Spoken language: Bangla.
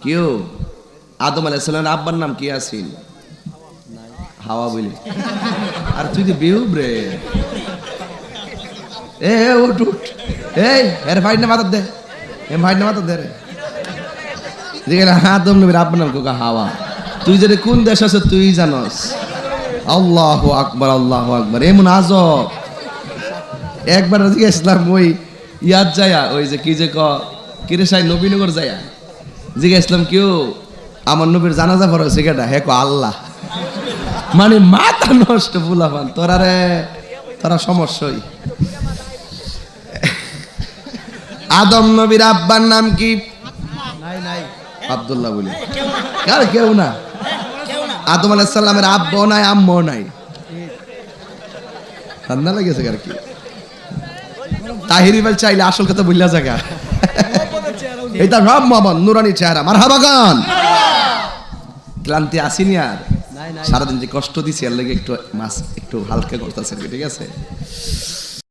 কেউ আদম আলাইহিস সালামের আব্বার নাম কি আছিল? হাওয়া বলি। আর তুই তো বেহুব রে। এ উঠ উঠ, এই এর ভাই না মাথা দে, এ ভাই না মাথা দে রে। যেখানে আদম নবীর আব্বার নাম কোকা হাওয়া। তুই যদি কোন দেশ আছে তুই জানস। আল্লাহু আকবার, আল্লাহু আকবার। এমন আজব। একবার জিজ্ঞেসলাম ওই ইয়াদ যায়া, ওই যে কি যে কিরে সাই নবীনগর যায়া জিজ্ঞেসলাম কেউ আমার নবীর জানাজা পড়াছে কেটা? হে কো আল্লাহ। মানে মাথা নষ্ট ফুলাফান তোরা রে, তোরা সমস্যাই। আদম নবীর আব্বার নাম কি? আব্দুল্লাহ বলি। কার কেউ না। আদম আলাইহিস সালামের আব্বাও নাই আম্মাও নাই। ঠান্ডা লাগেছে আর কি। তাহিরি বল চাইলে আসল কথা বললা জায়গা। এটা রাম মোহাম্মদ নুরানি চেহারা। মারহাবা গান। ক্লান্তি আসেনি আর? সারাদিন যে কষ্ট দিছি এর লাগে একটু মাছ একটু হালকা করতেছে, ঠিক আছে?